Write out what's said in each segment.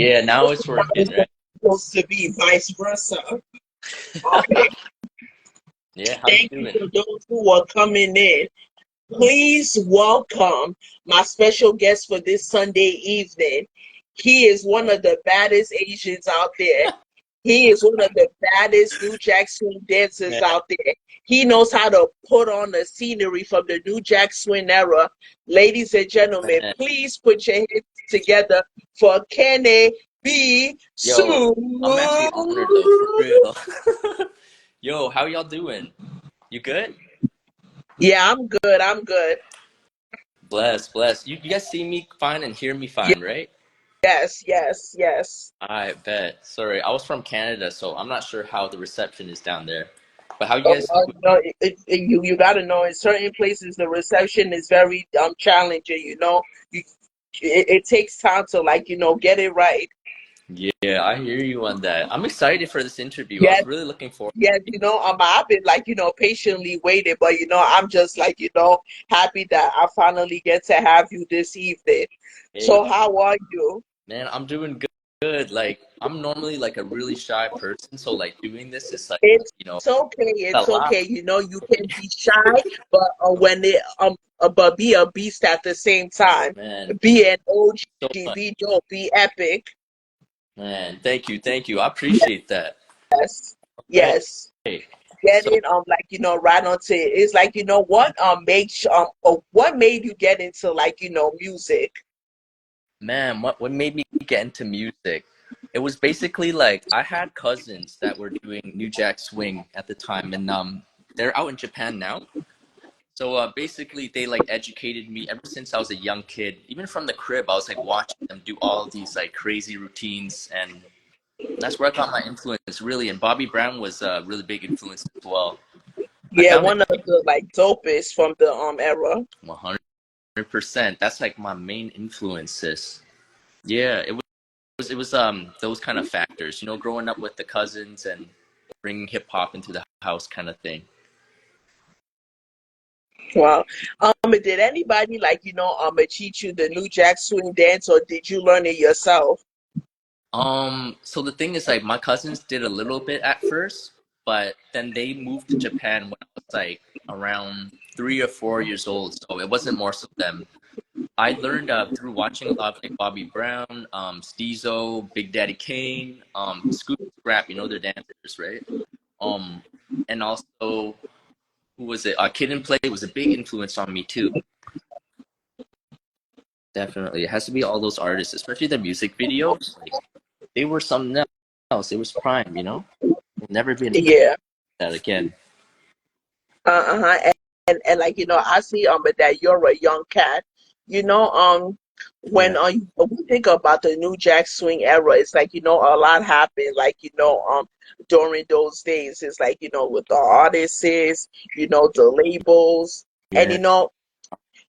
Yeah, now it's working, It's right? supposed to be vice versa. Okay. Yeah, how you Thank you doing? for those who are coming in. Please welcome my special guest for this Sunday evening. He is one of the baddest Asians out there. He is one of the baddest New Jack Swing dancers Man, out there. He knows how to put on the scenery from the New Jack Swing era. Ladies and gentlemen, man. please put your hands together for Kenny B. Yo, Sue. I'm actually honored though, for real. Yo, how y'all doing? You good? Yeah, I'm good. I'm good. Bless, bless. You guys see me fine and hear me fine, right? Yes, yes, yes. I bet. Sorry, I was from Canada, so I'm not sure how the reception is down there. But how you Oh, guys well, doing? you got to know in certain places the reception is very challenging. It takes time to get it right. Yeah, I hear you on that. I'm excited for this interview. I Yes, was really looking forward. yes. I've been patiently waiting, but I'm just happy that I finally get to have you this evening. Hey, So how are you? man, I'm doing good. Good. Like, I'm normally like a really shy person, so like doing this is like, It's you know, okay. a It's lot. okay. You can be shy, but but be a beast at the same time. Man, Be an so OG. much. Be dope. Be epic. Man, thank you, thank you. I appreciate that. Yes, Hey, yes. Get so it right onto it. It's what makes what made you get into music? man, what made me get into music? It was basically like I had cousins that were doing New Jack Swing at the time, and they're out in Japan now. So basically, they like educated me ever since I was a young kid. Even from the crib, I was like watching them do all of these like crazy routines, and that's where I got my influence really. And Bobby Brown was a really big influence as well. I Yeah, found it one of the dopest from the era. 100%. That's like my main influences. Yeah, it was those kind of factors, growing up with the cousins and bringing hip hop into the house kind of thing. Wow. Did anybody teach you the New Jack Swing dance, or did you learn it yourself? So the thing is, like, my cousins did a little bit at first, but then they moved to Japan when I was like around 3 or 4 years old, so it wasn't more so them. I learned through watching a lot of like Bobby Brown, Steezo, Big Daddy Kane, Scoop Scrap, they're dancers, right? Um, and also, who was it? Kid and Play was a big influence on me too. Definitely, it has to be all those artists, especially the music videos. Like, they were something else. It was prime, Will never be Yeah. that again. Uh-huh. And I see that you're a young cat. You know, when Yeah. we think about the New Jack Swing era, it's a lot happened during those days. It's with the artists, the labels, and Yeah.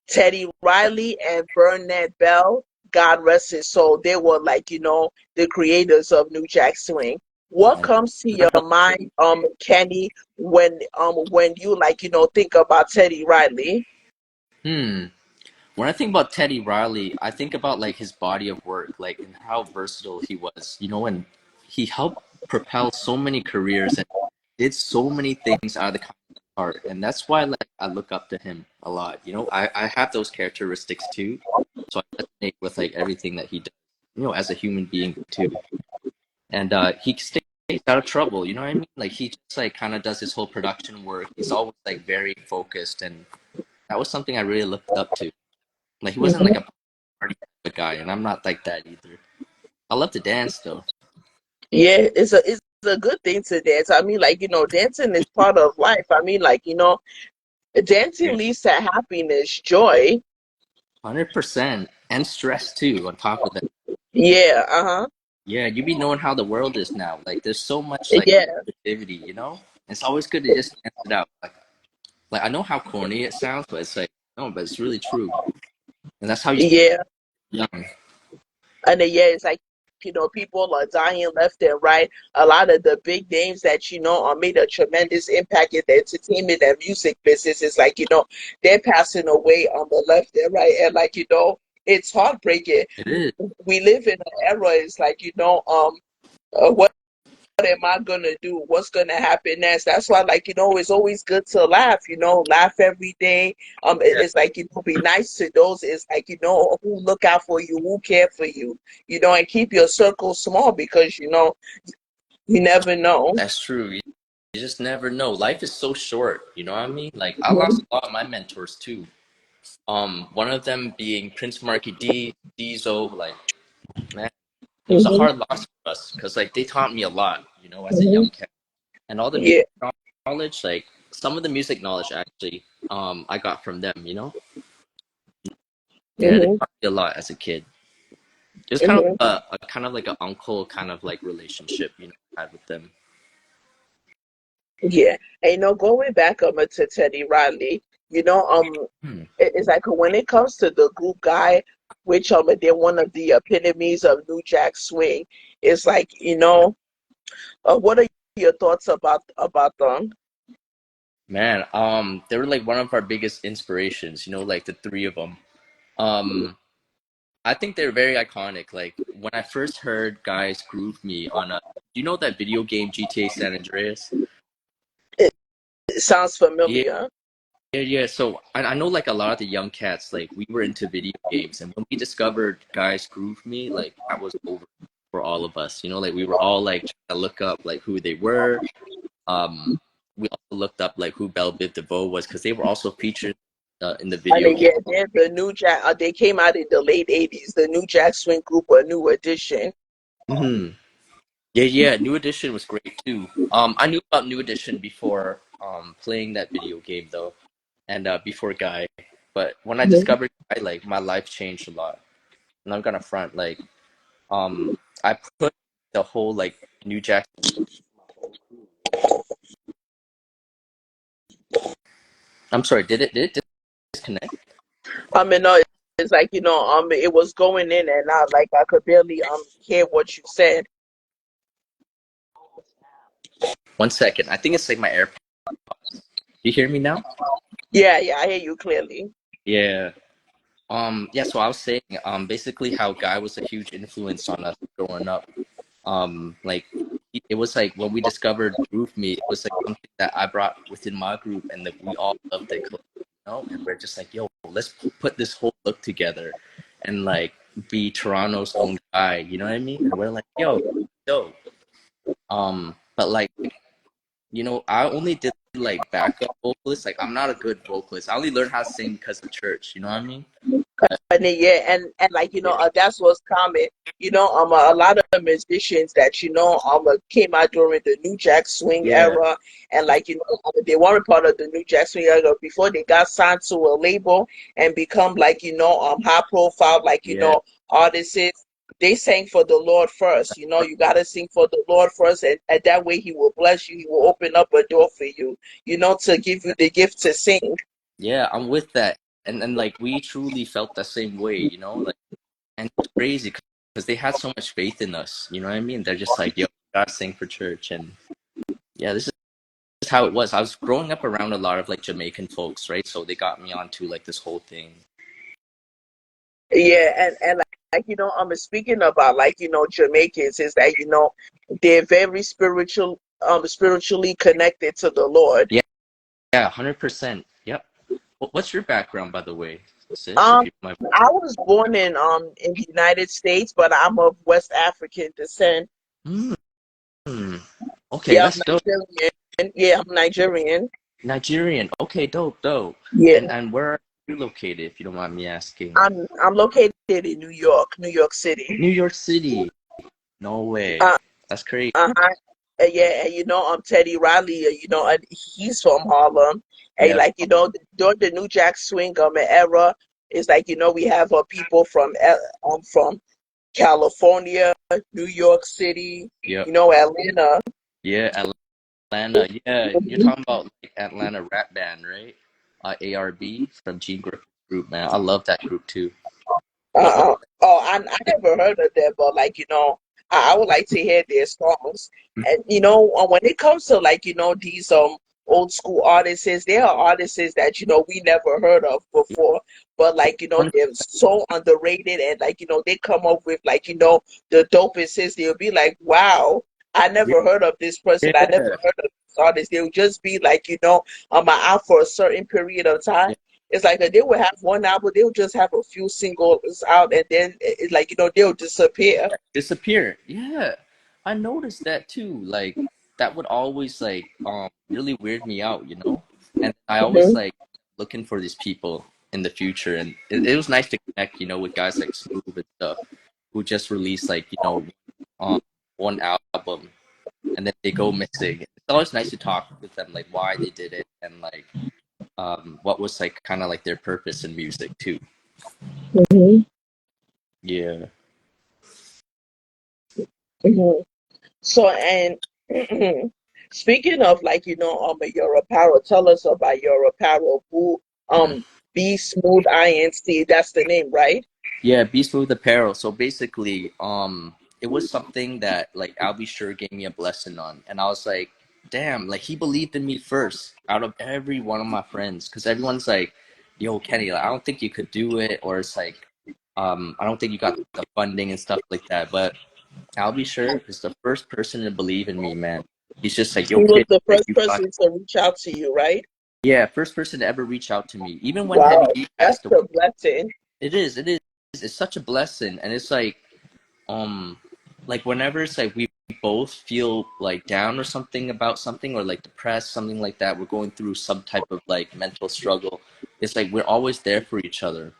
Teddy Riley and Burnett Bell, God rest his soul, they were the creators of New Jack Swing. What And comes to your mind, Kenny, when you think about Teddy Riley? hmm. When I think about Teddy Riley, I think about like his body of work, like and how versatile he was, and he helped propel so many careers and did so many things out of the common heart. And that's why like I look up to him a lot. I have those characteristics too. So I resonate with like everything that he does, as a human being too. And he stays out of trouble, you know what I mean? Like he just like kind of does his whole production work. He's always like very focused, and that was something I really looked up to. Like he wasn't like Mhm. a party type of guy, and I'm not like that either. I love to dance though. Yeah, it's a good thing to dance. I mean, dancing is part of life. I mean, dancing Yeah, leads to happiness, joy. 100%, and stress too. On top of that, Yeah, uh-huh. yeah, you be knowing how the world is now. Like there's so much like Yeah, negativity. It's always good to just dance it out. Like I know how corny it sounds, but it's like no, but it's really true, and that's how you stay yeah. young. And then, yeah, it's people are dying left and right. A lot of the big names that, are made a tremendous impact in the entertainment and music business is they're passing away on the left and right. And it's heartbreaking. It is. We live in an era. It's like what am I gonna do? What's gonna happen next? That's why, like, it's always good to laugh. Laugh every day. Yeah, It's like, be nice to those. It's like, who look out for you, who care for you. And keep your circle small because you never know. that's true. You just never know. Life is so short. You know what I mean? Like I lost Mhm, a lot of my mentors too. One of them being Prince Marky D, Diesel. Like man, it was a mhm, hard loss for us because like they taught me a lot. As a mhm. young cat, and all the music Yeah. knowledge, like some of the music knowledge actually, I got from them. Yeah, they Mhm, taught me a lot as a kid. It was kind of mhm. a kind of like an uncle kind of like relationship, I had with them. Yeah, and going back to Teddy Riley, Hmm. it's like when it comes to the group guy, which they're one of the epitomes of New Jack Swing. It's like what are your thoughts about them? Man, they were like one of our biggest inspirations, like the three of them. Um, I think they're very iconic. Like when I first heard guys groove me on that video game GTA San Andreas? It, it sounds Yeah, familiar. yeah, yeah. So I know like a lot of the young cats, like we were into video games, and when we discovered guys groove me, like that was over for all of us. Like we were all like trying to look up like who they were. Um, we also looked up like who Belle Biv DeVoe was because they were also featured in the And video game. yeah, they're the New Jack. They came out in the late '80s. The New Jack Swing group, a new edition. Hmm. Yeah, yeah. New Edition was great too. I knew about New Edition before playing that video game though, and before Guy. But when I Mhm. discovered Guy, like my life changed a lot. And I'm gonna front like I put the whole like New Jack. I'm sorry. Did it disconnect? No, it's like it was going in and out. Like I could barely hear what you said. 1 second. I think it's like my AirPods. You hear me now? Yeah, yeah, I hear you clearly. Yeah. Yeah, so I was saying, basically how Guy was a huge influence on us growing up. Like it was like when we discovered Groove Me, it was like something that I brought within my group, and that we all loved it, and we're just like, yo, let's put this whole look together, and like be Toronto's own Guy. You know what I mean? And we're like, yo. But like, I only did like backup vocalists. Like, I'm not a good vocalist. I only learned how to sing because of church. You know what I mean? And then, yeah, and like Yeah. that's what's common. A lot of the musicians that came out during the New Jack Swing Yeah. era, and like they weren't part of the New Jack Swing era before they got signed to a label and become like high profile like Yeah. artists. They sang for the Lord first. You gotta sing for the Lord first, and that way He will bless you. He will open up a door for you. To give you the gift to sing. Yeah, I'm with that. And like we truly felt the same way, like, and it's crazy because they had so much faith in us, you know what I mean? They're just like, yo, you gotta sing for church. And yeah, this is how it was. I was growing up around a lot of like Jamaican folks, right? So they got me onto like this whole thing. Yeah, and like I'm speaking about like Jamaicans is that they're very spiritually connected to the Lord. Yeah, yeah, 100%. Yep. What's your background, by the way, sis? If Um, you my I was born in the United States, but I'm of West African descent. Hmm. Okay, Yeah, I'm that's dope. Nigerian. Yeah, I'm Nigerian. Nigerian. Okay, dope, dope. Yeah, And where are you located, if you don't mind me asking? I'm located in New York City. New York City. No way. Uh, That's crazy. uh-huh. Yeah, and Teddy Riley, and he's from Harlem. And Yeah. like, during the New Jack Swing era, it's like, we have people from California, New York City, Yeah. Atlanta. Yeah, Atlanta. Yeah, you're Mhm. talking about like Atlanta rap band, right? ARB from Gene Griffin's group, man. I love that group too. What? Oh, I never heard of them, but like, I would like to hear their songs. And when it comes to like, these old school artists. There are artists that we never heard of before, but like they're so underrated, and like they come up with like the dopest hits. They'll be like, wow, I Yeah, never heard of this person. I never yeah, heard of this artist. They'll just be like out for a certain period of time. yeah. It's like they will have one album, they'll just have a few singles out, and then it's like they'll disappear. Disappear. Yeah, I noticed that too. Like that would always like really weird me out, you know. And I always Mhm. like looking for these people in the future, and it was nice to connect, you know, with guys like Smooth and stuff who just released like um one album and then they go missing. It's always nice to talk with them, like why they did it and like what was like kind of like their purpose in music too. Mhm. Yeah. Mhm. So, and speaking of like your apparel, tell us about your apparel. Who Be Smooth Inc. That's the name, right? Yeah, Beast Mode Apparel. So basically, it was something that like I'll be sure gave me a blessing on, and I was like, damn, like he believed in me first out of every one of my friends, because everyone's like, yo, Kenny, like, I don't think you could do it, or it's like, I don't think you got the funding and stuff like that. But I'll be sure is the first person to believe in me, man. He's just like, yo, He was kid, the like first you got, person to reach out to you, right? yeah, first person to ever reach out to me, even when Heavy Wow, D that's passed away. a blessing. It is, it's such a blessing, and it's um like whenever it's like we both feel like down or something about something or like depressed, something like that, we're going through some type of like mental struggle, it's like we're always there for each other.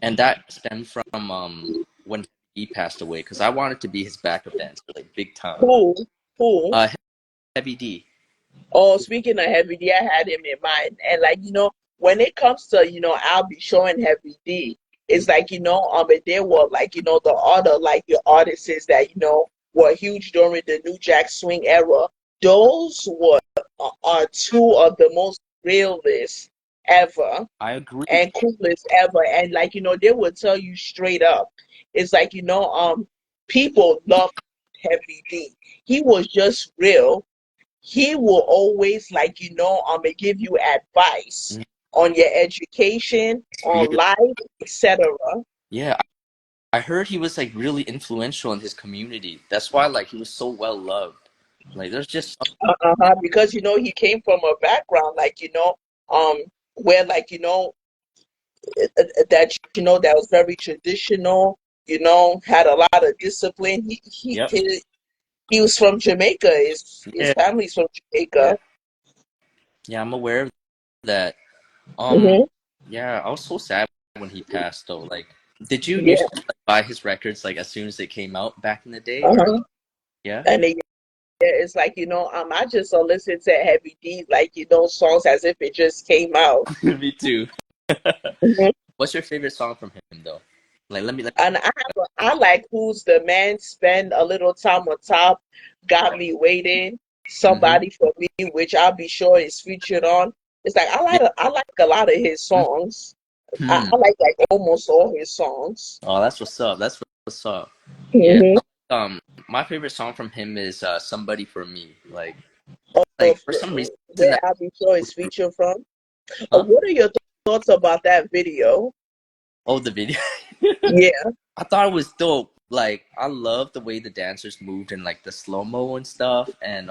And that stemmed from when he passed away, because I wanted to be his backup dancer like big time. Who? Who? uh Heavy D. Oh, speaking of Heavy D, I had him in mind. And like, when it comes to, I'll be showing Heavy D, it's like, but there were like, the other like the artists that, were huge during the New Jack Swing era. Those are two of the most realest ever I agree. and coolest ever. And like, they would tell you straight up. It's like, people love Heavy D. He was just real. He will always like give you advice Mhm. on your education, on Yeah, life, etc. yeah, I heard he was like really influential in his community. That's why like he was so well loved. Like there's just Because he came from a background like um where like that that was very traditional, had a lot of discipline. yep. He was from Jamaica. His Yeah, family's from yeah, Jamaica. yeah. I'm aware of that. Um, Hmm. yeah, I was so sad when he passed though. Like, did you Yeah. used to like, buy his records like as soon as they came out back in the day, or Uh-huh. yeah? And it's like, I just listen to Heavy D, like, songs as if it just came out. Me too. Mhm. What's your favorite song from him though? Like, let me. And I like Who's the Man, Spend a Little Time on Top, Got Me Waiting, Mm-hmm. Somebody for Me, which I'll be sure is featured on. It's like, Yeah. I like a lot of his songs. Hmm. I like almost all his songs. Oh, that's what's up. That's what's up. Yeah. Hmm. My favorite song from him is "Somebody for Me." Like Of for some reason where that, I'll be sure is featured from. huh? What are your thoughts about that video? Oh, the video. Yeah. I thought it was dope. Like I love the way the dancers moved and like the slow mo and stuff, and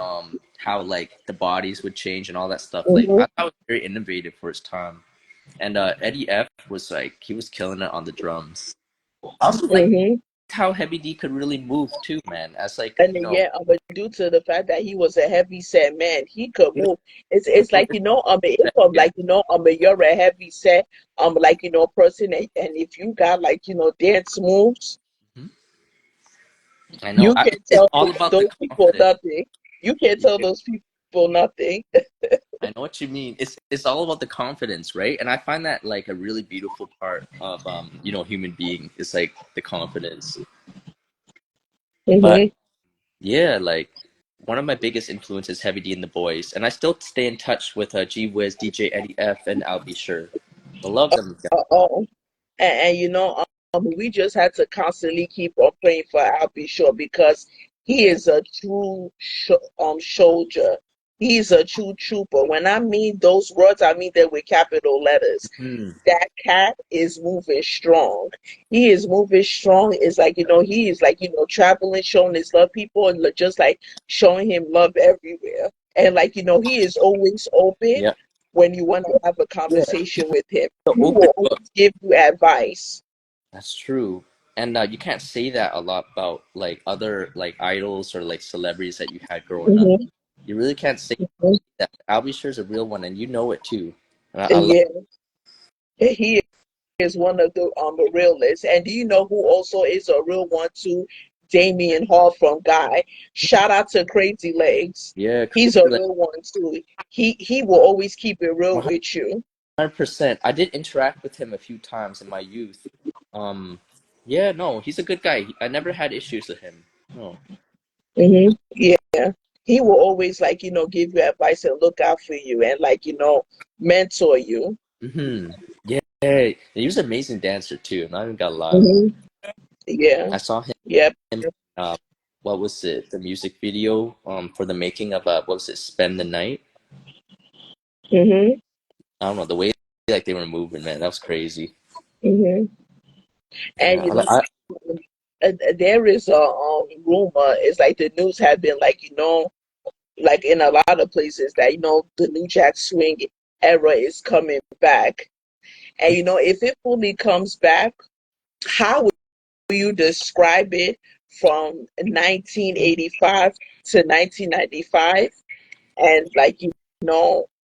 how like the bodies would change and all that stuff. Like Hmm. I thought it was very innovative for his time. And Eddie F was like he was killing it on the drums. I also like Hmm. how Heavy D could really move too, man. As like And then, yeah, but due to the fact that he was a heavy set man, he could move. It's like if yeah. like you're a heavy set like person, and if you got like dance moves, Mhm. I know. you can It's tell all about the those people confidence. nothing. You can't tell Yeah. those people nothing. I know what you mean. It's all about the confidence, right? And I find that like a really beautiful part of human being is like the confidence. But Hmm. yeah, like one of my biggest influences, Heavy D and the Boys, and I still stay in touch with G Wiz, DJ Eddie F, and I'll be sure. I love them guys. Oh, and we just had to constantly keep on praying for Al B. Sure because he is a true soldier. He's a true trooper. When I mean those words, I mean them with capital letters. Hmm. That cat is moving strong. He is moving strong. It's like, he is like, traveling, showing his love people and just like showing him love everywhere. And like, he is always open Yeah. when you want to have a Yeah. conversation with him. The He open will book. always give you advice. That's true. And you can't say that a lot about like other like idols or like celebrities that you had growing up. Hmm. You really can't say that. Albie is a real one, and you know it too. And I love. Yeah, he is one of the realists. And do you know who also is a real one too? Damian Hall from Guy. Shout out to Crazy Legs. Yeah, He's a crazy. Like real one too. He will always keep it real one with you. hundred percent. I did interact with him a few times in my youth. Um, yeah, no, he's a good guy. I never had issues with him. No. Yeah. He will always like, give you advice and look out for you and like, mentor you. Mm-hmm. Yeah, he was an amazing dancer too. Not even gonna lie. Hmm. Yeah. I saw him. Yep. Uh, what was it? The music video for the making of what was it? Spend the Night. Hmm. I don't know the way like they were moving, man. That was crazy. Hmm. And Yeah, there is a rumor. It's like the news have been like, like in a lot of places that the New Jack Swing era is coming back. And if it fully comes back, how would you describe it from 1985 to 1995? And like,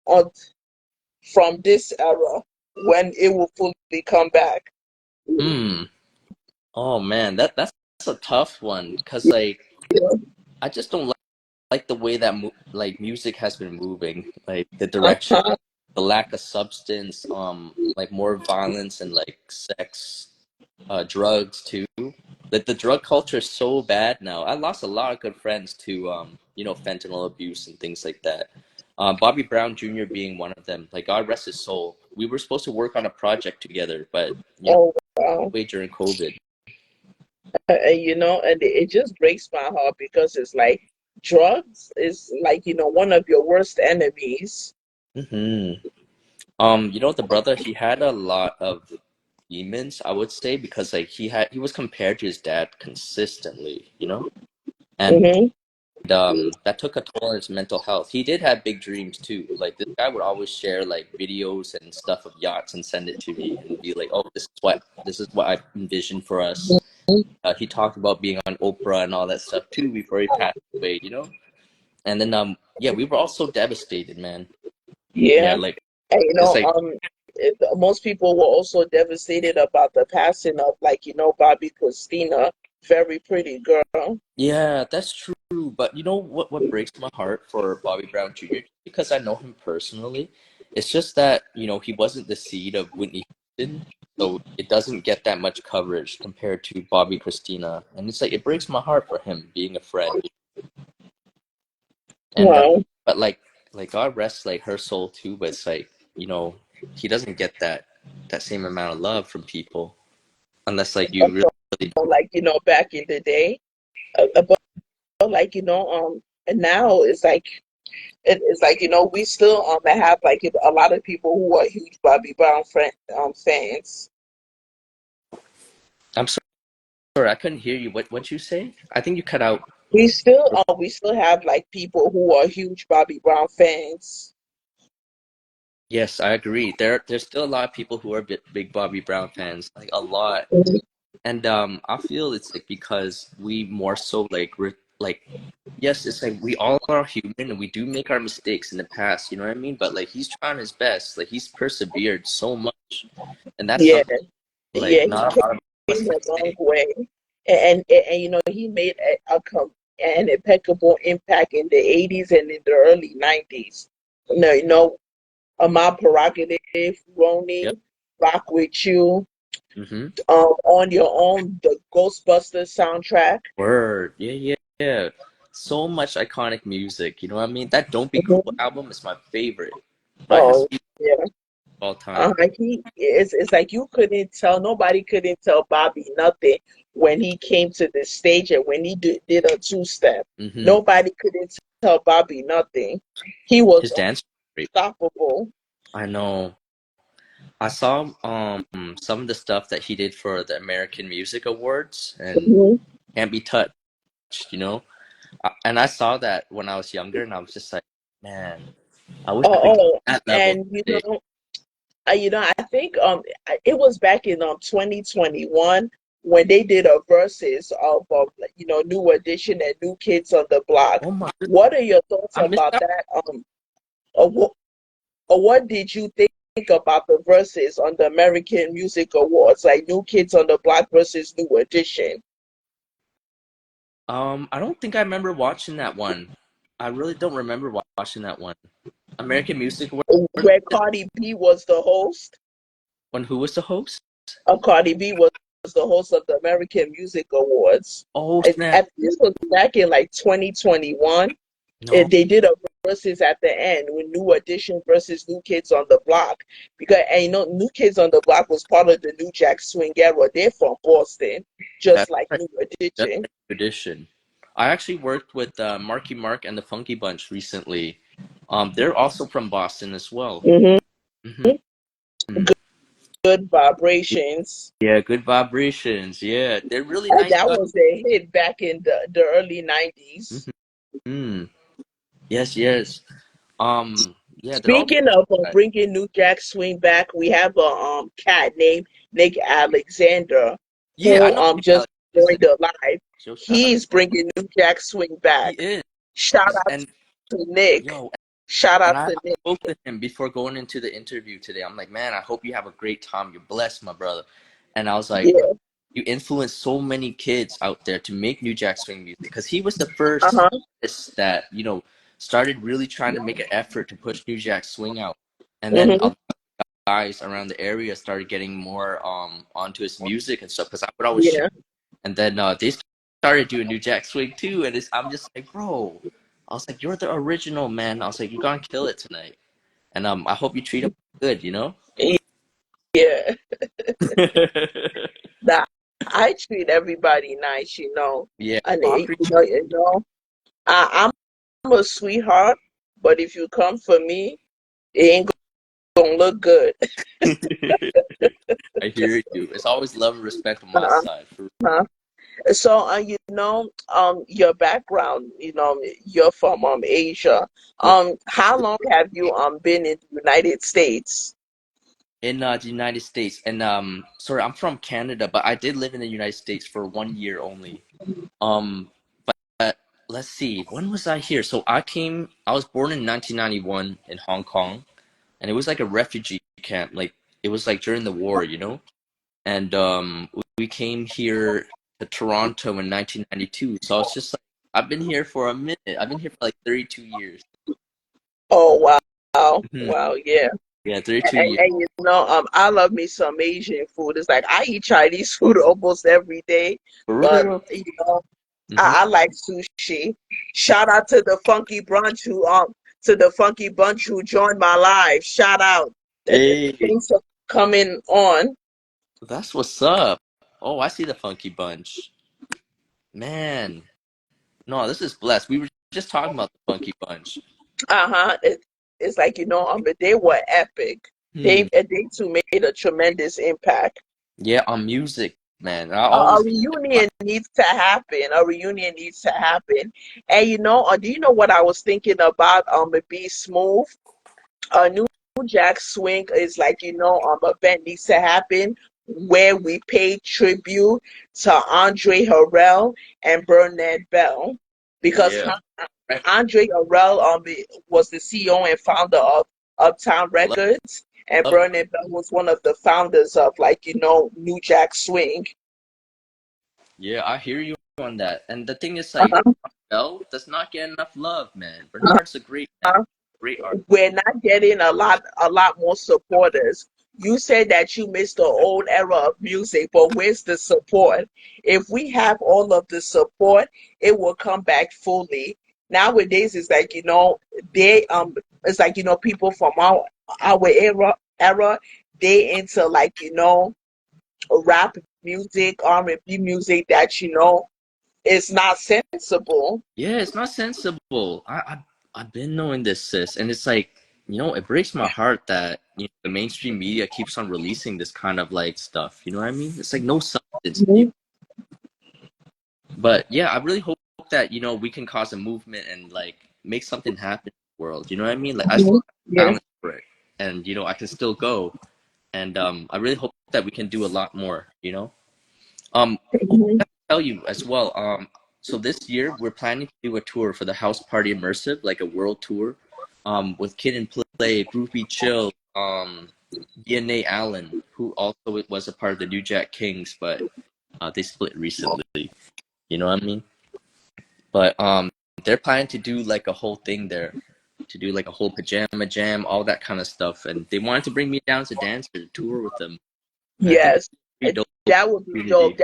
on from this era when it will fully come back. hmm. Oh man, that's a tough one because like I just don't like the way that like music has been moving, like the direction, Uh-huh. the lack of substance, like more violence and like sex, drugs too. Like the drug culture is so bad now. I lost a lot of good friends to fentanyl abuse and things like that. Bobby Brown Jr. being one of them. Like God rest his soul. We were supposed to work on a project together, but Oh, wow. way during COVID. And it just breaks my heart because it's like drugs is like, one of your worst enemies. Hmm. The brother, he had a lot of demons, I would say, because like he was compared to his dad consistently, and Hmm. that took a toll on his mental health. He did have big dreams too. Like this guy would always share like videos and stuff of yachts and send it to me and be like, "Oh, this is what I envisioned for us." He talked about being on Oprah and all that stuff too before he passed away. And then yeah, we were all so devastated, man. Yeah, Yeah. like And it's like most people were also devastated about the passing of like, Bobby Christina, very pretty girl. yeah, that's true. But you know what breaks my heart for Bobby Brown Jr. because I know him personally. It's just that, he wasn't the seed of Whitney Houston, so it doesn't get that much coverage compared to Bobby Christina. And it's like it breaks my heart for him being a friend. And Wow. but like God rest like her soul too, but it's like, he doesn't get that same amount of love from people unless like you really Like, back in the day. But like, and now it's like, we still have like a lot of people who are huge Bobby Brown fans. I'm sorry, I couldn't hear you. What you say? I think you cut out. We still have like people who are huge Bobby Brown fans. Yes, I agree. There's still a lot of people who are big Bobby Brown fans, like a lot. And I feel it's like because we more so like yes, it's like we all are human and we do make our mistakes in the past, you know what I mean? But like he's trying his best, like he's persevered so much, and that's Yeah, something yeah, like he not a lot of us came can a long say. way, and he made an impeccable impact in the '80s and in the early '90s. No, My Prerogative, Yep. Roni, Rock with You, Mm-hmm. On Your Own, the Ghostbusters soundtrack. Word. Yeah, yeah, yeah. So much iconic music, you know what I mean? That Don't Be Cruel Mhm. album is my favorite by his Oh, yeah. all time. It's like you couldn't tell, nobody couldn't tell Bobby nothing when he came to the stage and when he did a two-step. Hmm. Nobody couldn't tell Bobby nothing. He was His dance, great. unstoppable. I know. I saw some of the stuff that he did for the American Music Awards and Mhm. Can't Be Touched, you know? And I saw that when I was younger, and I was just like, man, I wish I could get Oh, that level and today. I think it was back in 2021 when they did a versus of New Edition and New Kids on the Block. Oh my goodness, What are your thoughts I missed about out. that? Or what did you think about the verses on the American Music Awards, like New Kids on the Block versus New Edition, I don't think I remember watching that one. I really don't remember watching that one. American Music Awards. where Cardi B was the host? When who was the host? Cardi B was the host of the American Music Awards. Oh snap! This was back in like 2021. No, They did a versus at the end with New Edition versus New Kids on the Block because New Kids on the Block was part of the New Jack Swing era. They're from Boston, just that's like right. New That's Edition. right. Tradition. I actually worked with Marky Mark and the Funky Bunch recently. They're also from Boston as well. Hmm. Hmm. Good vibrations. Yeah, good vibrations. Yeah, they're really nice That guys. was a hit back in the early 90s. Hmm. Yes, yes. Yeah, they're all Speaking of guys. bringing New Jack Swing back, we have a cat named Nick Alexander Yeah, I who know Nick just joined Alexander. the live. Joe, shout out. He's bringing New Jack Swing He back. is, Shout out and to Nick. yo, Shout and out I to Nick. spoke to him before going into the interview today. I'm like, man, I hope you have a great time. You're blessed, my brother. And I was like, bro, Yeah. you influenced so many kids out there to make New Jack Swing music because he was the first Uh-huh. artist that started really trying to make an effort to push New Jack Swing out, and then a Hmm. lot of guys around the area started getting more onto his music and stuff because I would always share. Yeah. And then they started doing New Jack Swing too, and I'm just like, bro, I was like, you're the original, man. I was like, you're gonna kill it tonight, and I hope you treat him good. Yeah. Nah, I treat everybody nice. Yeah, And I appreciate. I'm a sweetheart, but if you come for me, it ain't gonna look good. I hear you. It's always love and respect on my side. Uh-huh. So, your background, you're from Asia. Yeah. How long have you been in the United States? In the United States, and sorry, I'm from Canada, but I did live in the United States for 1 year only. Um, but let's see, when was I here? So I was born in 1991 in Hong Kong, and it was like a refugee camp. Like it was like during the war. And we came here to Toronto in 1992. So it's just like I've been here for a minute. I've been here for like 32 years. Oh, wow, Mhm. wow, yeah. Yeah, 32 And, years. and I love me some Asian food. It's like I eat Chinese food almost every day, For but real. Hmm. I like sushi. Shout out to the Funky Bunch who joined my live. Shout out. Hey, Thanks for coming on. that's what's up. Oh, I see the Funky Bunch. Man, no, this is blessed. We were just talking about the Funky Bunch. Uh-huh. It's like, they were epic. Hmm. They too made a tremendous impact. Yeah, on music, man. I A always be reunion needs to happen. A reunion needs to happen. And do you know what I was thinking about? Be Smooth. A new Jack Swing is like, event needs to happen where we pay tribute to Andre Harrell and Bernard Bell because yeah. I Andre Harrell was the CEO and founder of Uptown love, Records, and love. Bernard Bell was one of the founders of New Jack Swing. Yeah, I hear you on that. And the thing is, like, Uh-huh. Bell does not get enough love, man. Bernard's a great man, great artist. We're not getting a lot more supporters. You said that you missed the old era of music, but where's the support? If we have all of the support, it will come back fully. Nowadays, it's like, they it's like, people from our era, they into like, rap music, R&B music that, is not sensible. Yeah, it's not sensible. I've been knowing this, sis, and it's like, it breaks my heart that the mainstream media keeps on releasing this kind of like stuff. You know what I mean? It's like no substance. Mhm. But yeah, I really hope that we can cause a movement and like make something happen in the world. You know what I mean? Like I still Mhm. have Yeah. talent for it, and I can still go. And I really hope that we can do a lot more. Mhm. I have to tell you as well. So this year we're planning to do a tour for the House Party Immersive, like a world tour, with Kid and Play, Groupie Chill, DNA Allen, who also was a part of the New Jack Kings, but they split recently. You know what I mean? But they're planning to do like a whole thing there, to do like a whole pajama jam, all that kind of stuff, and they wanted to bring me down as a dancer to tour with them. And I think it's Yes. a pretty dope That would be dope. opportunity.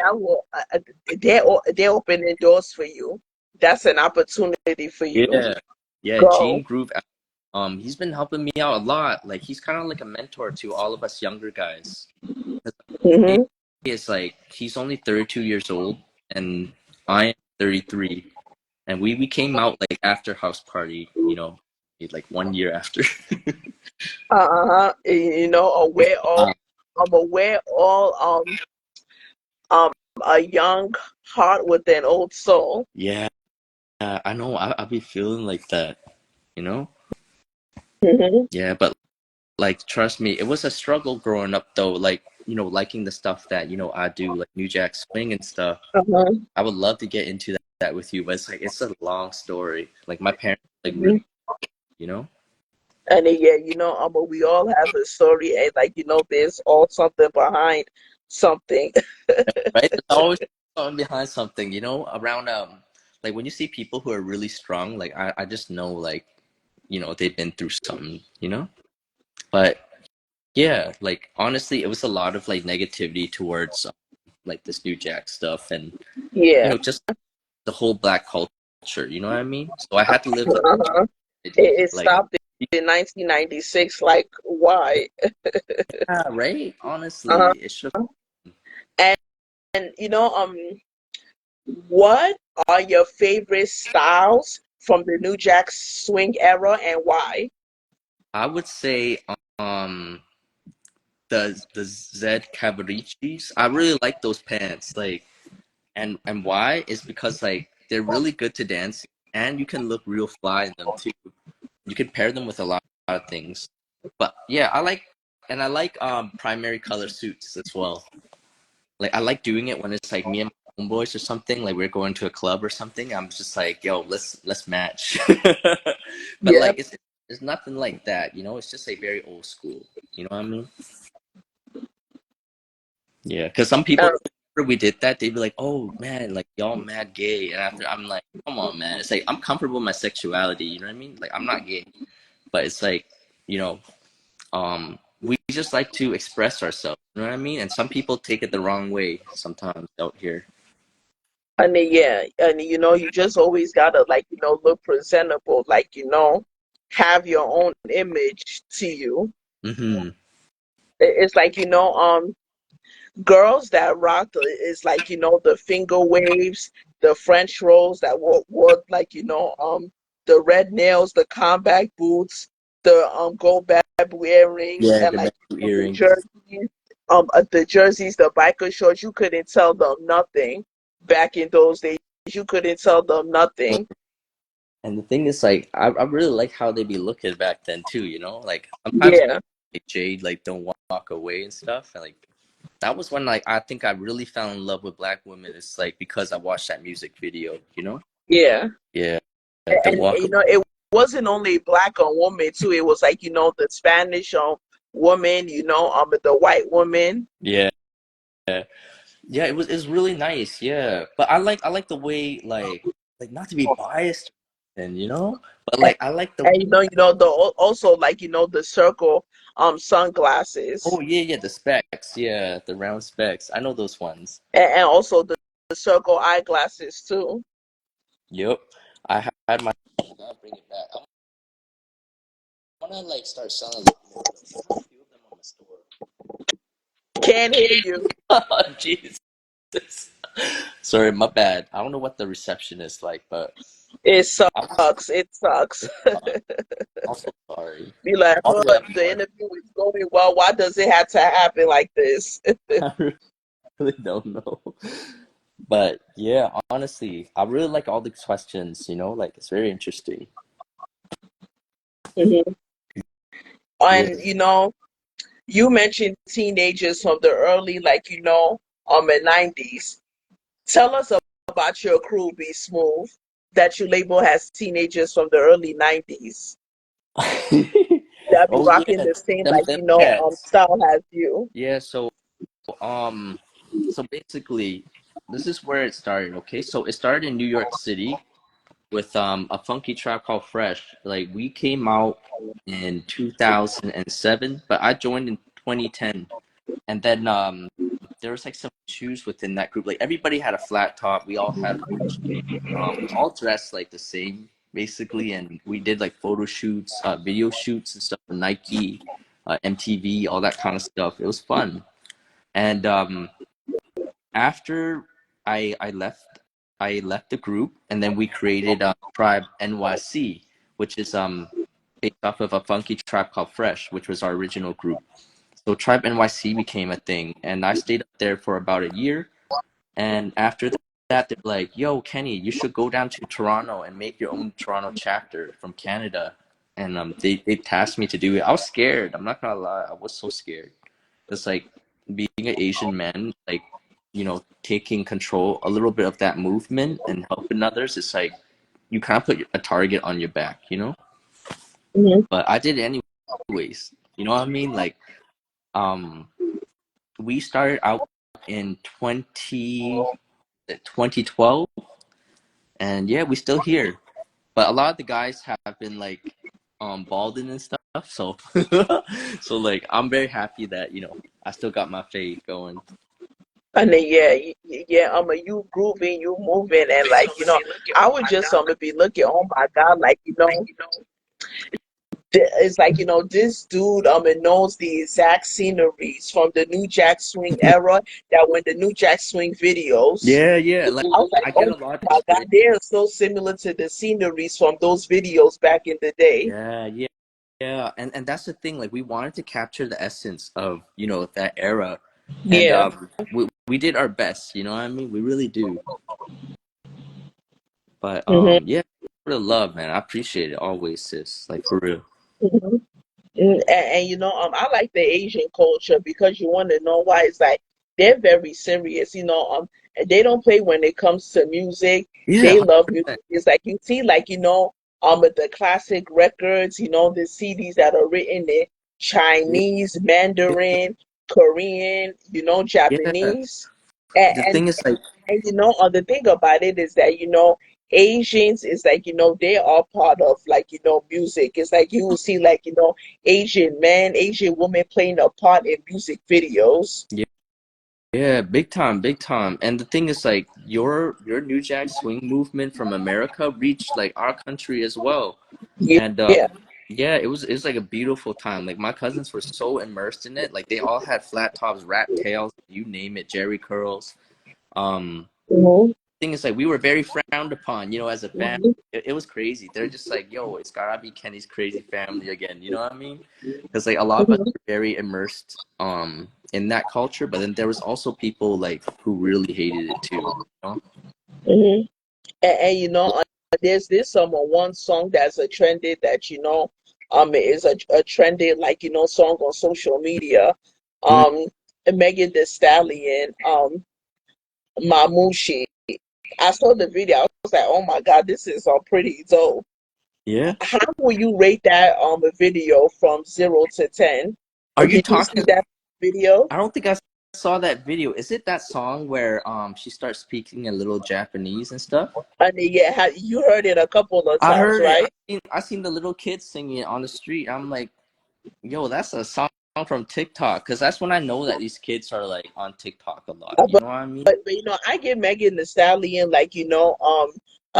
That will they're opening doors for you. That's an opportunity for you. Yeah, yeah. Go. Gene Groove, he's been helping me out a lot. Like he's kind of like a mentor to all of us younger guys. 'Cause he Hmm. is like he's only 32 years old, and I am 33, and we came out like after House Party, like 1 year after. You know, aware all Uh, I'm aware all um a young heart with an old soul. yeah, I know. I be feeling like that, you know. Hmm. Yeah, but like trust me, it was a struggle growing up though. Like liking the stuff that I do, like New Jack Swing and stuff. Uh-huh. I would love to get into that with you, but it's like it's a long story. Like my parents like really, Hmm. you know, And then, yeah, but we all have a story, and like there's all something behind something. right? There's always something behind something, around like when you see people who are really strong, like I just know like, they've been through something, But yeah, like honestly, it was a lot of like negativity towards like this New Jack stuff and Yeah. just the whole black culture, you know what I mean? So I had to live like Uh-huh. It like stopped in 1996. Like, why? yeah, right? Honestly, Uh-huh. it should. And what are your favorite styles from the New Jack Swing era and why? I would say um the Zed Cavaricis. I really like those pants. Like and why is because like they're really good to dance and you can look real fly in them too. You can pair them with a lot of things. But yeah, I like primary color suits as well. Like I like doing it when it's like me and my homeboys or something, like we're going to a club or something. I'm just like, yo, let's match. But Yeah. like it's nothing like that, it's just like very old school. You know what I mean? Yeah, because some Um, people, after we did that, they'd be like, "Oh man, like y'all mad gay," and after I'm like, "Come on, man." It's like I'm comfortable in my sexuality. You know what I mean? Like I'm not gay, but it's like you know, we just like to express ourselves. You know what I mean? And some people take it the wrong way sometimes out here. and then, yeah, and you just always gotta like look presentable, like have your own image to you. Mm-hmm. It's like girls that rock is like the finger waves, the French rolls that wore like the red nails, the combat boots, the gold bab earrings, Yeah, and the like metal the earrings. jerseys, the biker shorts. You couldn't tell them nothing back in those days. You couldn't tell them nothing. And the thing is, like, I really like how they be looking back then too. Like sometimes Yeah, like Jade, like, don't walk away and stuff. And like that was when like I think I really fell in love with black women. It's like because I watched that music video. yeah, Yeah, don't and walk. it wasn't only black on woman too. It was like the Spanish woman, the white woman. Yeah, yeah. It was really nice. Yeah, but I like the way like not to be biased, and but And, like I like the and the also like the circle oh sunglasses, yeah the specs, yeah, the round specs. I know those ones. and also the circle eyeglasses too. Yep, I had my. I'll bring it back. I want to like start selling a lot more of them. I have a few of them on my Can't hear you. Oh, Jesus. Sorry, my bad. I don't know what the reception is like, but It I was, sucks. It sucks. it's, I'm so sorry. Be like, I'll huh, do that the more. interview is going well. Why does it have to happen like this? I really don't know. But yeah, honestly, I really like all these questions, like it's very interesting. Mhm. Yeah. And you mentioned teenagers from the early, the 90s. Tell us about your crew, Be Smooth, that you label as teenagers from the early 90s. That be Oh rocking yeah, the same, them cats. style as you. Yeah, um so basically this is where it started, okay? So it started in New York City with a funky trap called Fresh. Like we came out in 2007, but I joined in 2010. And then there was like some issues within that group. Like everybody had a flat top. We all had merch. We all dressed like the same basically, and we did like photo shoots, video shoots and stuff for Nike, MTV, all that kind of stuff. It was fun. And after I left, I left the group, and then we created Tribe NYC, which is based off of a funky tribe called Fresh, which was our original group. So Tribe NYC became a thing, and I stayed up there for about a year. And after that, they're like, "Yo, Kenny, you should go down to Toronto and make your own Toronto chapter from Canada." And they tasked me to do it. I was scared. I'm not gonna lie, I was so scared. It's like being an Asian man, like taking control a little bit of that movement and helping others. It's like you kind of put a target on your back. Hmm. But I did it anyways. You know what I mean? Like, um, we started out in 2012, and yeah, we're still here. But a lot of the guys have been like balding and stuff, so so like I'm very happy that I still got my fade going. And then, yeah, yeah, you grooving, you moving, and I would just be looking, oh my God, it's like, this dude it knows the exact sceneries from the New Jack Swing era, that when the New Jack Swing videos, Yeah, yeah. Like I was like, I get oh a lot of my God, inspiration. they are so similar to the sceneries from those videos back in the day. Yeah, yeah, yeah. And that's the thing. Like we wanted to capture the essence of that era, and Yeah. we did our best. You know what I mean? We really do. But Hmm. yeah, for the love, man. I appreciate it always, sis. Like for real. Hmm. And I like the Asian culture because you want to know why. It's like they're very serious, and they don't play when it comes to music. Yeah, They love 100%. music. It's like you see, with the classic records, the CDs that are written in Yeah, Chinese, yeah, Mandarin, Korean, yeah. Japanese, The and thing is, like, the thing about it is that, Asians is like, they are part of music. It's like you will see Asian men, Asian women playing a part in music videos. yeah, yeah, big time, big time. And the thing is, like, your New Jack Swing movement from America reached like our country as well. Yeah, And yeah. yeah, it was like a beautiful time. Like my cousins were so immersed in it. Like they all had flat tops, rat tails, you name it, Jerry curls. Um, Hmm. thing is like we were very frowned upon, as a family. Hmm. It was crazy. They're just like, yo, it's gotta be Kenny's crazy family again. You know what I mean? Because like a lot of us were very immersed in that culture, but then there was also people like who really hated it too. Hmm. And there's this one song that's a trended that is a trended song on social media. Mm, Um, Megan Thee Stallion, Mamushi. I saw the video. I was like, oh my God, this is pretty dope. yeah. How will you rate that video from 0 to 10? Are you Did you see talking? that video? I don't think I saw that video. Is it that song where she starts speaking a little Japanese and stuff? And yeah, you heard it a couple of I times, heard it. right? I seen the little kids singing it on the street. I'm like, yo, that's a song from TikTok. Because that's when I know that these kids are like on TikTok a lot. Uh, You But, know what I mean? but I give Megan Thee Stallion I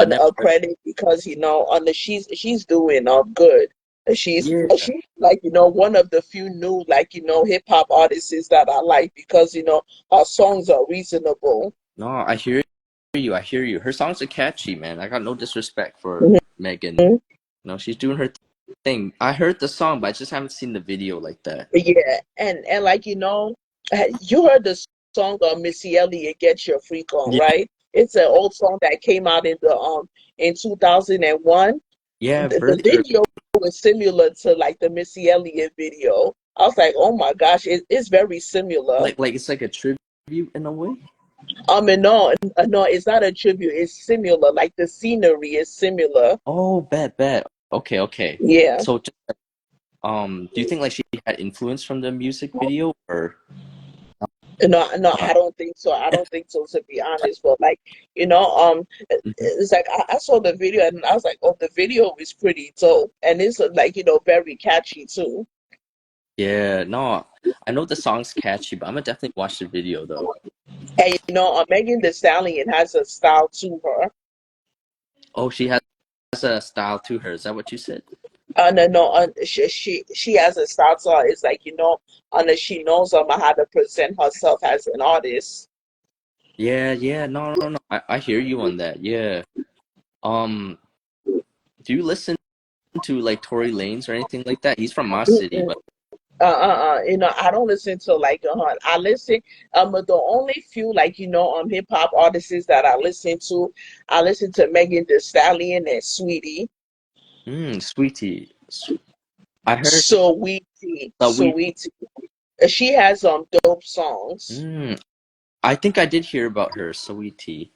never a heard. credit because on the she's doing good. Yeah. She's like, one of the few new, like, hip hop artists that I like because, her songs are reasonable. No, I hear you. I hear you. Her songs are catchy, man. I got no disrespect for Mhm. Megan. No, she's doing her thing. I heard the song, but I just haven't seen the video like that. Yeah, and like, you heard the song Missy Elliott, Get Your Freak On, Yeah, right? It's an old song that came out in 2001. yeah, The Birth Your video was similar to like the Missy Elliott video. I was like, oh my gosh, it's very similar. like it's like a tribute in a way. And no, it's not a tribute. It's similar. Like the scenery is similar. Oh, bet. Okay, okay. Yeah. So, do you think like she had influence from the music video or No, no, not? I don't think so. I don't think so, to be honest. But like, Mhm. it's like I saw the video and I was like, oh, the video is pretty dope, and it's like very catchy too. Yeah, no, I know the song's catchy, but I'm gonna definitely watch the video though. And Megan Thee Stallion has a style to her. Oh, she has a style to her. Is that what you said? No, no, she has a style to her. It's like and she knows how to present herself as an artist. Yeah. No. I hear you on that. Yeah. Um, do you listen to like Tory Lanez or anything like that? He's from my city, but I don't listen to like I listen but the only few like hip hop artists that I listen to Megan Thee Stallion and Sweetie. Sweetie. I heard we. Sweetie. She has dope songs. Mm, I think I did hear about her, Sweetie.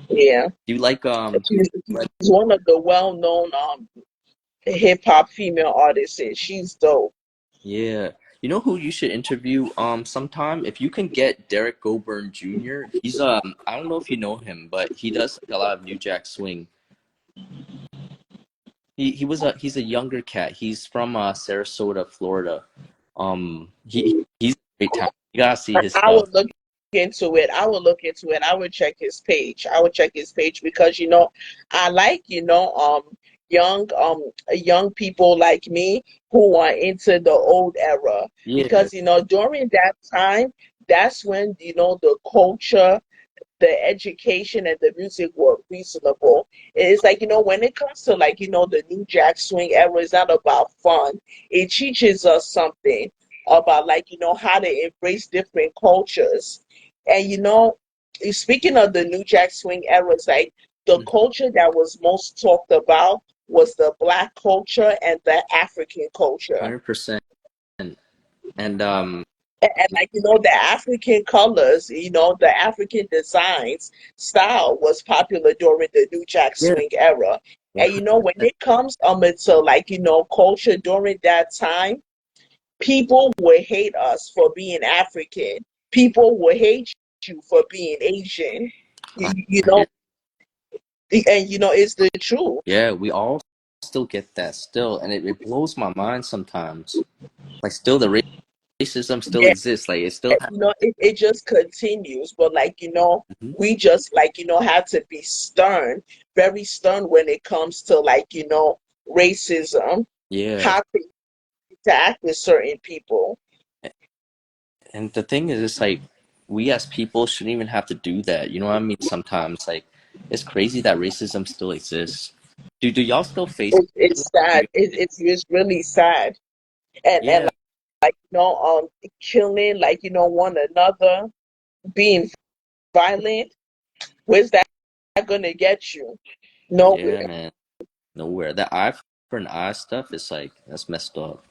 Yeah. Do you like She's like one of the well known hip hop female artists. She's dope. yeah. You know who you should interview sometime? If you can get Derek Goburn Jr. He's I don't know if you know him, but he does like, a lot of New Jack Swing. He's a younger cat. He's from Sarasota, Florida. He's a great talent. You gotta see his I stuff. would look into it. I would look into it. I would check his page. I would check his page because I like young people like me who are into the old era Yeah. because during that time that's when the culture, the education, and the music were reasonable. It's like, when it comes to like, the New Jack Swing era, it's not about fun. It teaches us something about like, how to embrace different cultures. And speaking of the New Jack Swing era, it's like the culture that was most talked about was the Black culture and the African culture. 100%. And And like the African colors, the African designs style was popular during the New Jack yeah, Swing era. And when 100%. it comes to like culture during that time, people would hate us for being African. People would hate you for being Asian. I You hear. know, and it's the truth. Yeah, we all still get that still, and it blows my mind sometimes. Like still the racism still Yeah, exists. Like it still it just continues. But like Mhm. we just like have to be stern, very stern when it comes to like racism, Yeah. how to act with certain people. And the thing is, it's like we as people shouldn't even have to do that. You know what I mean? Sometimes, like, it's crazy that racism still exists. Do y'all still face It's racism? sad. It's really sad. And Yeah, like killing like one another, being violent. Where's that gonna get you? yeah, Nowhere. man. Nowhere. That eye for an eye stuff is like that's messed up.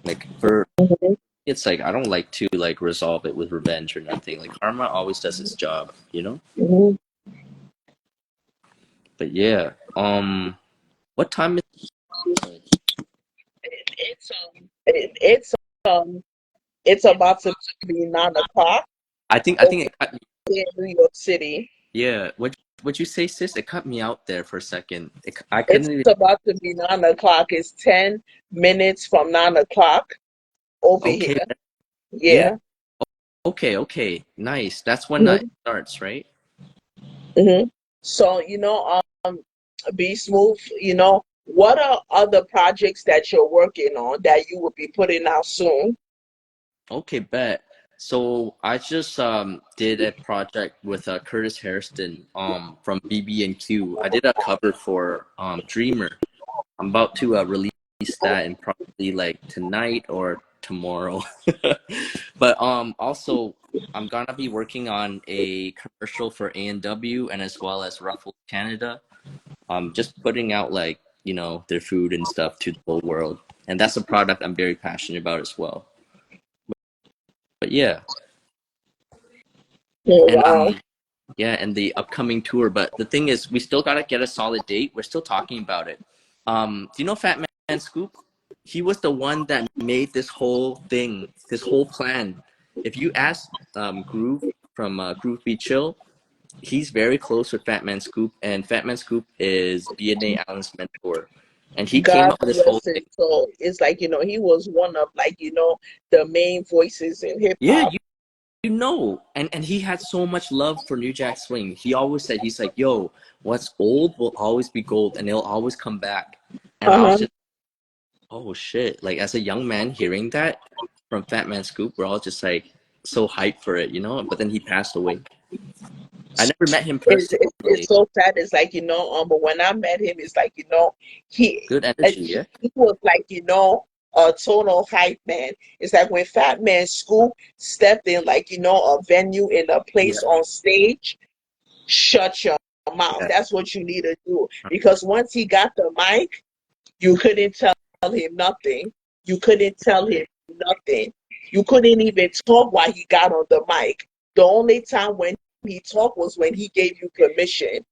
Like for Mhm, it's like I don't like to like resolve it with revenge or nothing. Like karma always does its job, you know? mhm. But yeah. What time is It's it's about to be 9 o'clock I over think it cut, here in New York City. yeah. What you say, sis? It cut me out there for a second. I It's couldn't even. about to be 9 o'clock. It's 10 minutes from 9 o'clock over Okay, here. yeah. Yeah. Okay. Nice. That's when night Hmm. starts, right? Hmm. So, be smooth, What are other projects that you're working on that you will be putting out soon? Okay, bet. So I just did a project with Curtis Hairston from BB&Q. I did a cover for Dreamer. I'm about to release that in probably like tonight or tomorrow. But also I'm gonna be working on a commercial for A&W and as well as Ruffles Canada. Just putting out like, their food and stuff to the whole world. And that's a product I'm very passionate about as well. But yeah. Oh, And wow. yeah, and the upcoming tour. But the thing is, we still gotta get a solid date. We're still talking about it. Do you know Fat Man Scoop? He was the one that made this whole thing, this whole plan. If you ask Groove from Groove Be Chill, he's very close with Fat Man Scoop, and Fat Man Scoop is BNA Allen's mentor, and he came God up with this whole bless his thing. soul. It's like, he was one of like, the main voices in hip Yeah, hop. and he had so much love for New Jack Swing. He always said, he's like, yo, what's old will always be gold and it'll always come back. And I was Uh-huh. just, oh shit, like as a young man hearing that from Fat Man Scoop, we're all just like so hyped for it. But then he passed away. I never met him It's personally. so sad. It's like, but when I met him, it's like, he, Good energy, he yeah. he was like, a total hype man. It's like when Fat Man Scoop stepped in, like, a venue in a Yeah, place on stage, shut your mouth. yeah. That's what you need to do. Because once he got the mic, you couldn't tell him nothing. You couldn't tell him nothing. You couldn't even talk while he got on the mic. The only time when he talked was when he gave you permission.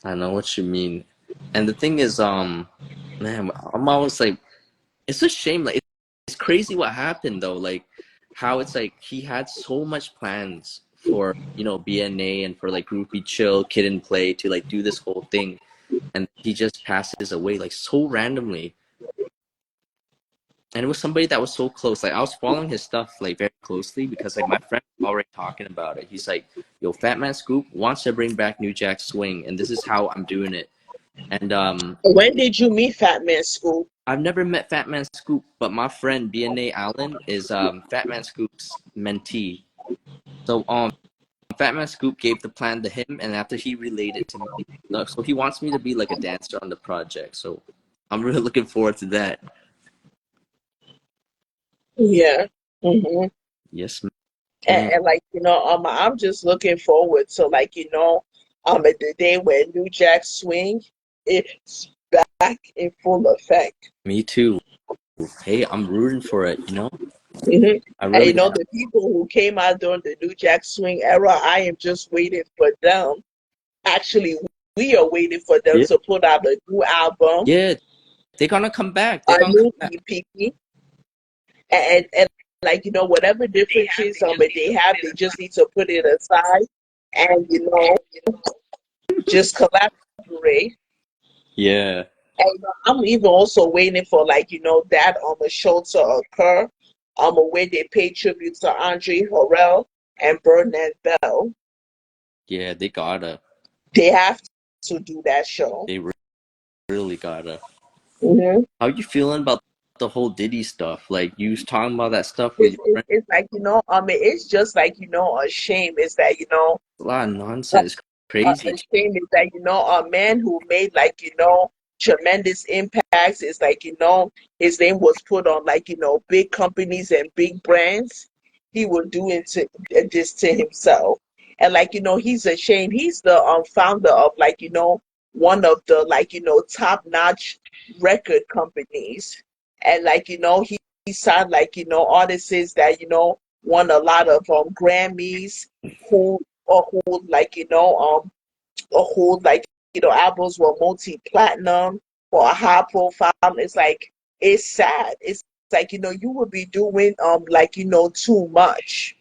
I know what you mean. And the thing is, man, I'm always like, it's a shame. Like, it's crazy what happened though. Like, how it's like he had so much plans for BNA and for like Groupie Chill, Kid and Play to like do this whole thing, and he just passes away like so randomly. And it was somebody that was so close. Like I was following his stuff like very closely because like my friend was already talking about it. He's like, "Yo, Fat Man Scoop wants to bring back New Jack Swing, and this is how I'm doing it." And When did you meet Fat Man Scoop? I've never met Fat Man Scoop, but my friend BNA Allen is Fat Man Scoop's mentee. So Fat Man Scoop gave the plan to him, and after he relayed it to me, so he wants me to be like a dancer on the project. So I'm really looking forward to that. Yeah. hmm Yes, And, ma'am. and like, I'm just looking forward to like, at the day when New Jack Swing is back in full effect. Me too. Hey, I'm rooting for it. hmm I And really am. the people who came out during the New Jack Swing era, I am just waiting for them. Actually, we are waiting for them Yeah, to put out a new album, yeah. They're gonna come back. They're a gonna come new back. EP, and like whatever differences they have, they just need to put it aside and just collaborate. Yeah, And I'm even also waiting for like that on the show to occur, where they pay tribute to Andre Harrell and Bernard Bell. yeah. They gotta. They have to do that show. They really gotta. hmm How you feeling about the whole Diddy stuff? Like you was talking about that stuff with It's, your it's, friend. it's like it's just like a shame. It's that A lot of a, nonsense. a Crazy. shame is that a man who made like tremendous impacts is like his name was put on like big companies and big brands. He would do this to himself, and like he's ashamed. He's the founder of like one of the like top notch record companies, and like he signed like artists that won a lot of Grammys, who or who like or who like albums were multi-platinum for a high profile. It's like it's sad. It's like you would be doing like too much.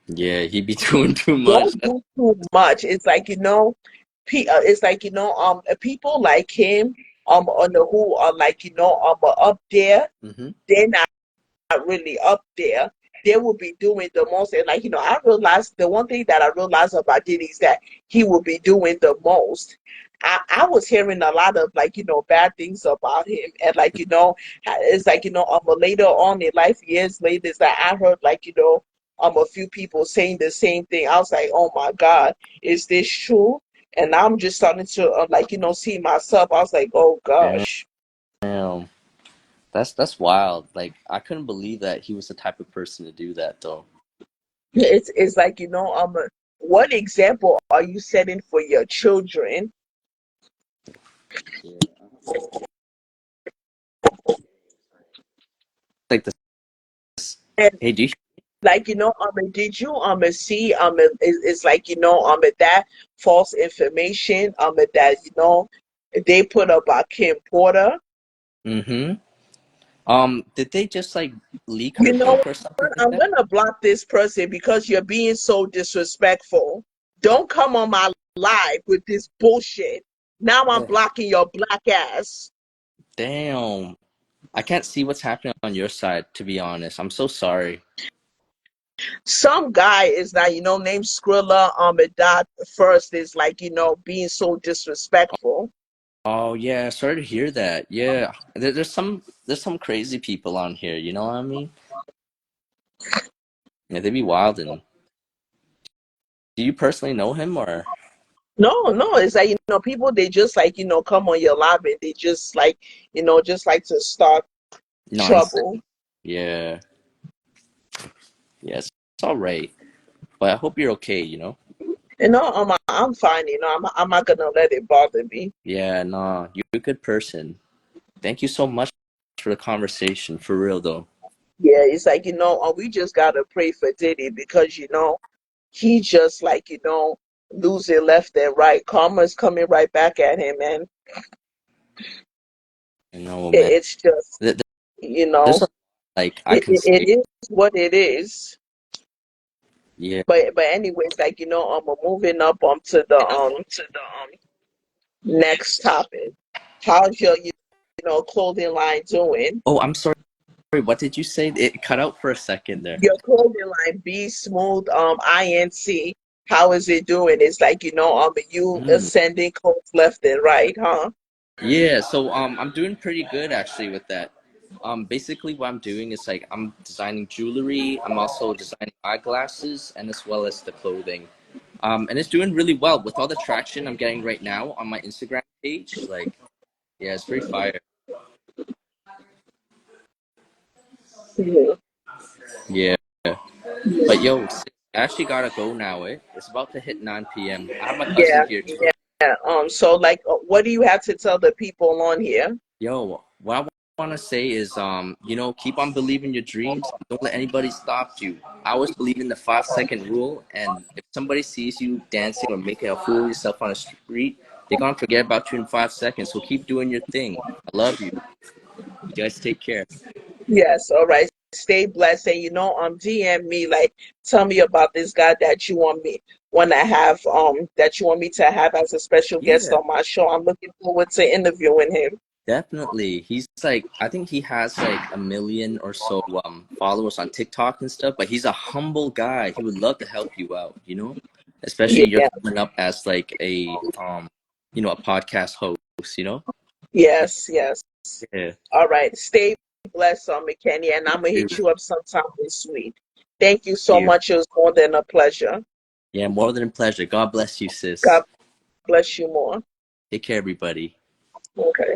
Yeah, he be doing too much. Don't do too much. It's like it's like people like him on the who are like up there. Hmm. They're not really up there. They will be doing the most. And like I realized the one thing that I realized about Diddy is that he will be doing the most. I was hearing a lot of like, bad things about him. And like, it's like, later on in life, years later, is that I heard like, a few people saying the same thing. I was like, oh my God, is this true? And I'm just starting to like, see myself. I was like, oh gosh. Damn. That's wild. Like I couldn't believe that he was the type of person to do that though. It's like, what example are you setting for your children? Yeah. Like this. And Hey, do you? like, did you see it's like, that false information that they put about Kim Porter. Mm-hmm. Did they just like leak her You know book or something what? like I'm that? gonna block this person because you're being so disrespectful. Don't come on my live with this bullshit. Now I'm Yeah. blocking your black ass. Damn. I can't see what's happening on your side, to be honest. I'm so sorry. Some guy is that, named Skrilla Dot first is like, being so disrespectful. Oh yeah, sorry to hear that. Yeah, there's some crazy people on here. You know what I mean? Yeah, they be wildin'. Do you personally know him or No, no, it's like, people they just like, come on your live and they just like, just like to start nonsense? trouble. Yeah, yes, it's all right. But I hope you're okay. I'm fine, I'm not gonna let it bother me. Yeah, nah, you're a good person. Thank you so much for the conversation. For real though. Yeah, it's like, we just gotta pray for Diddy because, he just like, losing left and right. Karma's coming right back at him, and I know, man. it's just, Th- th- you There's know, like I can it say, is what it is. yeah. But anyways, like, moving up to the next topic. How's your, clothing line doing? Oh, I'm sorry. What did you say? It cut out for a second there. Your clothing line, Be Smooth, INC. How is it doing? It's like, you Mm. sending clothes left and right, huh? Yeah, so I'm doing pretty good actually with that. Basically what I'm doing is like I'm designing jewelry, I'm also designing eyeglasses and as well as the clothing. And it's doing really well with all the traction I'm getting right now on my Instagram page. Like, yeah, it's pretty fire. Mhm. Yeah. But yo, sis, I actually gotta go now, eh? It's about to hit 9 p.m. I have my cousin Yeah, here too. yeah. So like, what do you have to tell the people on here? Yo, what I want to say is, keep on believing your dreams. Don't let anybody stop you. I always believe in the 5 second rule, and if somebody sees you dancing or making a fool of yourself on the street, they're gonna forget about you in 5 seconds. So keep doing your thing. I love you. You guys take care. Yes, all right. Stay blessed, and DM me, like, tell me about this guy that you want to have, that you want me to have as a special guest Yeah, on my show. I'm looking forward to interviewing him. definitely. He's like, I think he has like a million or so followers on TikTok and stuff, but he's a humble guy. He would love to help you out. Especially you're Yeah, coming up as like a podcast host. yes, yes. Yeah. All right. Stay blessed, McKenny, and I'm gonna Dude, hit you up sometime this week. Thank you so you. much. It was more than a pleasure. Yeah, more than a pleasure. God bless you, sis. God bless you more. Take care, everybody. Okay.